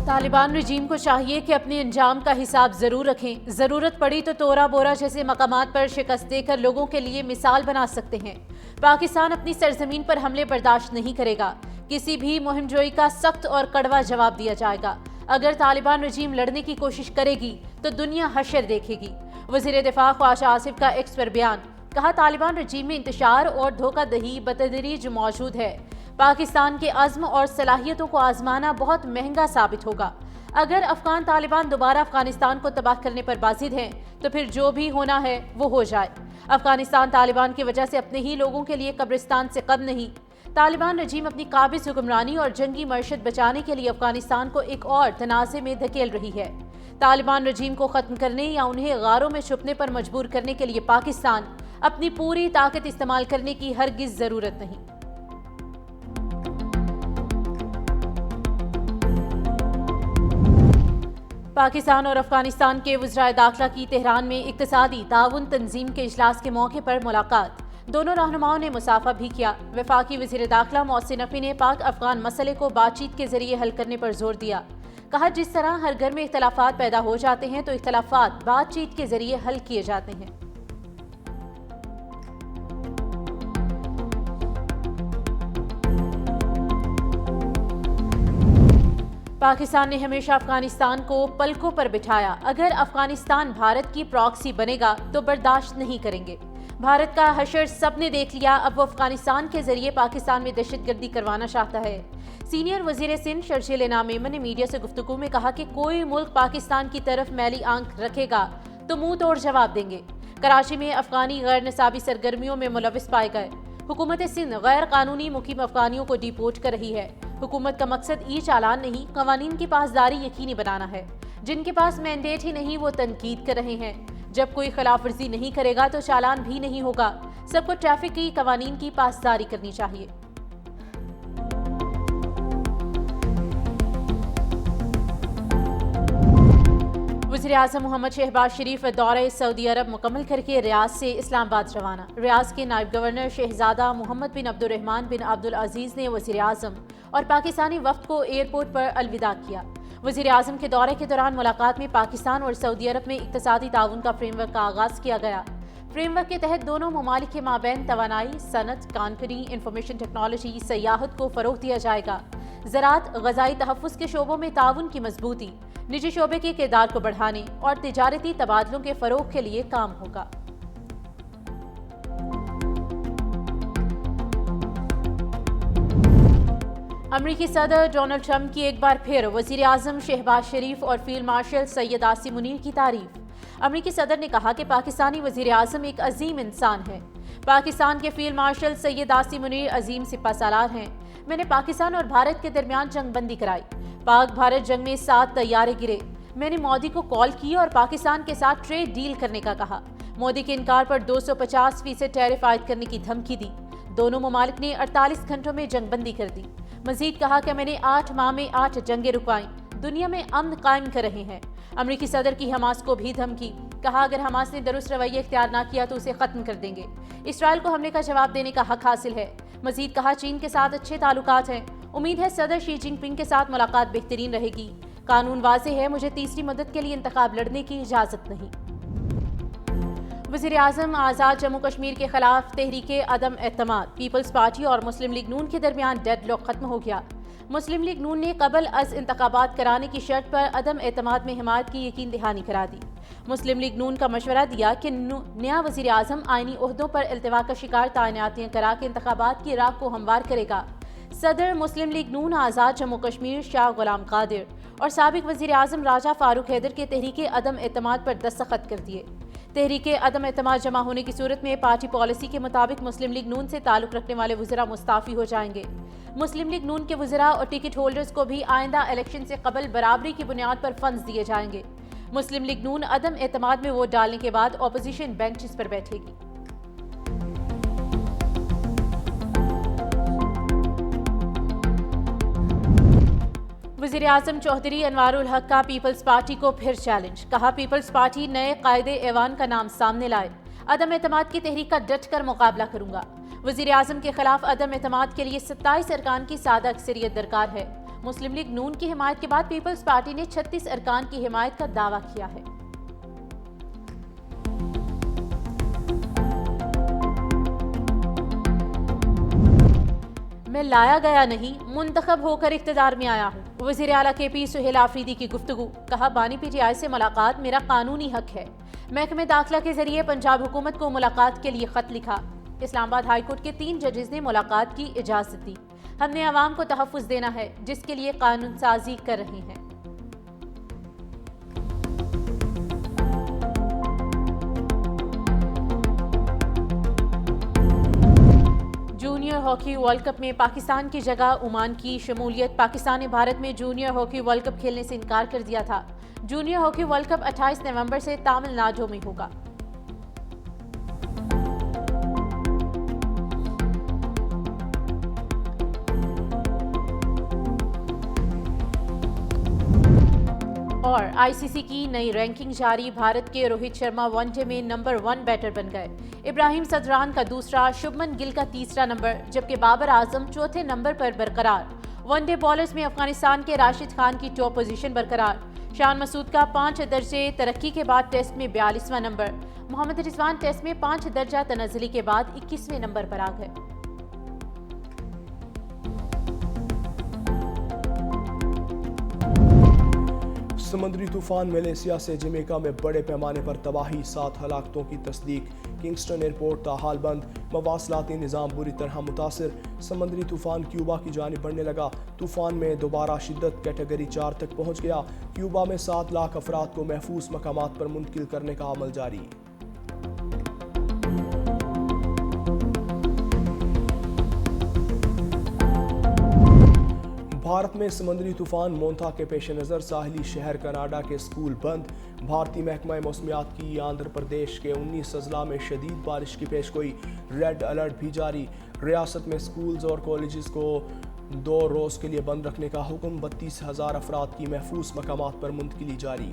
طالبان رجیم کو چاہیے کہ اپنے انجام کا حساب ضرور رکھیں۔ ضرورت پڑی تو تورا بورا جیسے مقامات پر شکست دے کر لوگوں کے لیے مثال بنا سکتے ہیں۔ پاکستان اپنی سرزمین پر حملے برداشت نہیں کرے گا۔ کسی بھی مہم جوئی کا سخت اور کڑوا جواب دیا جائے گا۔ اگر طالبان رجیم لڑنے کی کوشش کرے گی تو دنیا حشر دیکھے گی۔ وزیر دفاع خواجہ آصف کا ایکس پر بیان، کہا طالبان رجیم میں انتشار اور دھوکہ دہی بتدریج موجود ہے۔ پاکستان کے عزم اور صلاحیتوں کو آزمانا بہت مہنگا ثابت ہوگا۔ اگر افغان طالبان دوبارہ افغانستان کو تباہ کرنے پر بازد ہیں تو پھر جو بھی ہونا ہے وہ ہو جائے۔ افغانستان طالبان کی وجہ سے اپنے ہی لوگوں کے لیے قبرستان سے کم نہیں۔ طالبان رجیم اپنی قابض حکمرانی اور جنگی معیشت بچانے کے لیے افغانستان کو ایک اور تنازع میں دھکیل رہی ہے۔ طالبان رجیم کو ختم کرنے یا انہیں غاروں میں چھپنے پر مجبور کرنے کے لیے پاکستان اپنی پوری طاقت استعمال کرنے کی ہرگز ضرورت نہیں۔ پاکستان اور افغانستان کے وزرائے داخلہ کی تہران میں اقتصادی تعاون تنظیم کے اجلاس کے موقع پر ملاقات۔ دونوں رہنماؤں نے مصافحہ بھی کیا۔ وفاقی وزیر داخلہ محسن نقوی نے پاک افغان مسئلے کو بات چیت کے ذریعے حل کرنے پر زور دیا۔ کہا جس طرح ہر گھر میں اختلافات پیدا ہو جاتے ہیں تو اختلافات بات چیت کے ذریعے حل کیے جاتے ہیں۔ پاکستان نے ہمیشہ افغانستان کو پلکوں پر بٹھایا۔ اگر افغانستان بھارت کی پراکسی بنے گا تو برداشت نہیں کریں گے۔ بھارت کا حشر سب نے دیکھ لیا، اب وہ افغانستان کے ذریعے پاکستان میں دہشت گردی کروانا چاہتا ہے۔ سینئر وزیر سندھ شرجیل انعام میمن نے میڈیا سے گفتگو میں کہا کہ کوئی ملک پاکستان کی طرف میلی آنکھ رکھے گا تو منہ توڑ جواب دیں گے۔ کراچی میں افغانی غیر نصابی سرگرمیوں میں ملوث پائے گئے۔ حکومت سندھ غیر قانونی مقیم افغانیوں کو ڈیپورٹ کر رہی ہے۔ حکومت کا مقصد ای چالان نہیں، قوانین کی پاسداری یقینی بنانا ہے۔ جن کے پاس مینڈیٹ ہی نہیں وہ تنقید کر رہے ہیں۔ جب کوئی خلاف ورزی نہیں کرے گا تو چالان بھی نہیں ہوگا۔ سب کو ٹریفک کی قوانین کی پاسداری کرنی چاہیے۔ وزیر اعظم محمد شہباز شریف دورہ سعودی عرب مکمل کر کے ریاض سے اسلام آباد روانہ۔ ریاض کے نائب گورنر شہزادہ محمد بن عبد الرحمن بن عبد العزیز نے وزیر اعظم اور پاکستانی وفد کو ایئرپورٹ پر الوداع کیا۔ وزیر اعظم کے دورے کے دوران ملاقات میں پاکستان اور سعودی عرب میں اقتصادی تعاون کا فریم ورک کا آغاز کیا گیا۔ فریم ورک کے تحت دونوں ممالک کے مابین توانائی، صنعت، کانکنی، انفارمیشن ٹیکنالوجی، سیاحت کو فروغ دیا جائے گا۔ زراعت، غذائی تحفظ کے شعبوں میں تعاون کی مضبوطی، نجی شعبے کے کردار کو بڑھانے اور تجارتی تبادلوں کے فروغ کے لیے کام ہوگا۔ امریکی صدر ڈونلڈ ٹرمپ کی ایک بار پھر وزیر اعظم شہباز شریف اور فیلڈ مارشل سید عاصم منیر کی تعریف۔ امریکی صدر نے کہا کہ پاکستانی وزیر اعظم ایک عظیم انسان ہے۔ پاکستان کے فیلڈ مارشل سید عاصم منیر عظیم سپہ سالار ہیں۔ میں نے پاکستان اور بھارت کے درمیان جنگ بندی کرائی۔ پاک بھارت جنگ میں 7 طیارے گرے۔ میں نے مودی کو کال کی اور پاکستان کے ساتھ ٹریڈ ڈیل کرنے کا کہا۔ مودی کے انکار پر 250% ٹیرف عائد کرنے کی دھمکی دی۔ دونوں ممالک نے 48 گھنٹوں میں جنگ بندی کر دی۔ مزید کہا کہ میں نے 8 ماہ میں 8 جنگیں رکوائیں۔ دنیا میں امن قائم کر رہے ہیں۔ امریکی صدر کی حماس کو بھی دھمکی۔ کہا اگر حماس نے درست رویہ اختیار نہ کیا تو اسے ختم کر دیں گے۔ اسرائیل کو حملے کا جواب دینے کا حق حاصل ہے۔ مزید کہا چین کے ساتھ اچھے تعلقات ہیں۔ امید ہے صدر شی جن پنگ کے ساتھ ملاقات بہترین رہے گی۔ قانون واضح ہے، مجھے تیسری مدت کے لیے انتخاب لڑنے کی اجازت نہیں۔ وزیر اعظم آزاد جموں کشمیر کے خلاف تحریک عدم اعتماد، پیپلز پارٹی اور مسلم لیگ نون کے درمیان ڈیڈ لاک ختم ہو گیا۔ مسلم لیگ نون نے قبل از انتخابات کرانے کی شرط پر عدم اعتماد میں حمایت کی یقین دہانی کرا دی۔ مسلم لیگ نون کا مشورہ دیا کہ نیا وزیر اعظم آئینی عہدوں پر التوا کا شکار تعیناتیاں کرا کے انتخابات کی راہ کو ہموار کرے گا۔ صدر مسلم لیگ نون آزاد جموں کشمیر شاہ غلام قادر اور سابق وزیر اعظم راجہ فاروق حیدر کے تحریک عدم اعتماد پر دستخط کر دیے۔ تحریک عدم اعتماد جمع ہونے کی صورت میں پارٹی پالیسی کے مطابق مسلم لیگ نون سے تعلق رکھنے والے وزراء مستعفی ہو جائیں گے۔ مسلم لیگ نون کے وزراء اور ٹکٹ ہولڈرز کو بھی آئندہ الیکشن سے قبل برابری کی بنیاد پر فنڈز دیے جائیں گے۔ مسلم لیگ نون عدم اعتماد میں ووٹ ڈالنے کے بعد اپوزیشن بینچز پر بیٹھے گی۔ وزیر اعظم چودھری انوار الحق کا پیپلز پارٹی کو پھر چیلنج۔ کہا پیپلز پارٹی نئے قائد ایوان کا نام سامنے لائے۔ عدم اعتماد کی تحریک کا ڈٹ کر مقابلہ کروں گا۔ وزیر اعظم کے خلاف عدم اعتماد کے لیے 27 ارکان کی سادہ اکثریت درکار ہے۔ مسلم لیگ نون کی حمایت کے بعد پیپلز پارٹی نے 36 ارکان کی حمایت کا دعویٰ کیا ہے۔ میں لایا گیا نہیں، منتخب ہو کر اقتدار میں آیا ہوں۔ وزیر اعلیٰ کے پی سہیل آفریدی کی گفتگو، کہا بانی پی ٹی آئی سے ملاقات میرا قانونی حق ہے۔ محکمہ داخلہ کے ذریعے پنجاب حکومت کو ملاقات کے لیے خط لکھا۔ اسلام آباد ہائی کورٹ کے 3 ججز نے ملاقات کی اجازت دی۔ ہم نے عوام کو تحفظ دینا ہے جس کے لیے قانون سازی کر رہے ہیں۔ جونیئر ہاکی ورلڈ کپ میں پاکستان کی جگہ عمان کی شمولیت۔ پاکستان نے بھارت میں جونیئر ہاکی ورلڈ کپ کھیلنے سے انکار کر دیا تھا۔ جونیئر ہاکی ورلڈ کپ 28 نومبر سے تامل ناڈو میں ہوگا۔ اور آئی سی سی کی نئی رینکنگ جاری، بھارت کے روہت شرما ون ڈے میں نمبر 1 بیٹر بن گئے۔ ابراہیم صدران کا دوسرا، شبمن گل کا تیسرا نمبر، جبکہ بابر اعظم چوتھے نمبر پر برقرار۔ ون ڈے بالرز میں افغانستان کے راشد خان کی ٹاپ پوزیشن برقرار۔ شان مسعود کا 5 درجے ترقی کے بعد ٹیسٹ میں 42واں نمبر۔ محمد رضوان ٹیسٹ میں 5 درجہ تنزلی کے بعد 21ویں نمبر پر آ گئے۔ سمندری طوفان میلیسیا سے جمیکا میں بڑے پیمانے پر تباہی، 7 ہلاکتوں کی تصدیق۔ کنگسٹن ایئرپورٹ تاحال بند، مواصلاتی نظام بری طرح متاثر۔ سمندری طوفان کیوبا کی جانب بڑھنے لگا، طوفان میں دوبارہ شدت کیٹیگری 4 تک پہنچ گیا۔ کیوبا میں 7 لاکھ افراد کو محفوظ مقامات پر منتقل کرنے کا عمل جاری۔ بھارت میں سمندری طوفان مونتا کے پیش نظر ساحلی شہر کناڈا کے اسکول بند۔ بھارتی محکمہ موسمیات کی آندھرا پردیش کے 19 اضلاع میں شدید بارش کی پیشگوئی، ریڈ الرٹ بھی جاری۔ ریاست میں اسکولز اور کالجز کو 2 روز کے لیے بند رکھنے کا حکم، 32,000 افراد کی محفوظ مقامات پر منتقلی جاری۔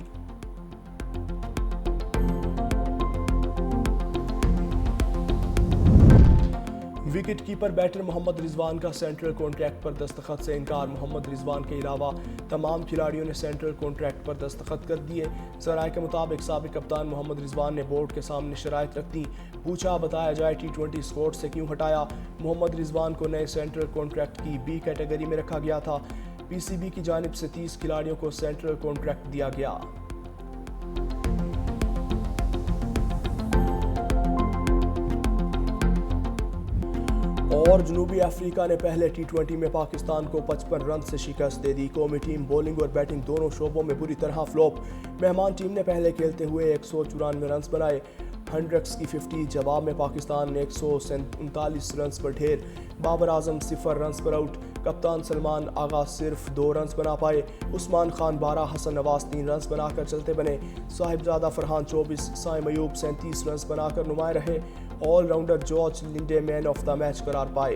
وکٹ کیپر بیٹر محمد رضوان کا سینٹرل کانٹریکٹ پر دستخط سے انکار۔ محمد رضوان کے علاوہ تمام کھلاڑیوں نے سینٹرل کانٹریکٹ پر دستخط کر دیے۔ ذرائع کے مطابق سابق کپتان محمد رضوان نے بورڈ کے سامنے شرائط رکھ دی۔ پوچھا بتایا جائے T20 اسکواڈ سے کیوں ہٹایا۔ محمد رضوان کو نئے سینٹرل کانٹریکٹ کی B کیٹیگری میں رکھا گیا تھا۔ PCB کی جانب سے 30 کھلاڑیوں کو سینٹرل کانٹریکٹ دیا گیا۔ اور جنوبی افریقہ نے پہلے T20 میں پاکستان کو 55 رن سے شکست دے دی۔ قومی ٹیم بولنگ اور بیٹنگ دونوں شعبوں میں بری طرح فلوپ۔ مہمان ٹیم نے پہلے کھیلتے ہوئے 194 رنز بنائے، ہنڈرکس کی 50۔ جواب میں پاکستان نے 139 رنز پر ڈھیر۔ بابر اعظم 0 رنز پر آؤٹ۔ کپتان سلمان آغا صرف 2 رنز بنا پائے۔ عثمان خان 12، حسن نواز 3 رنز بنا کر چلتے بنے۔ صاحبزادہ فرحان 24، سائم ایوب 37 رنز بنا کر نمایاں رہے۔ All rounder George Linde man of the match قرار پائے۔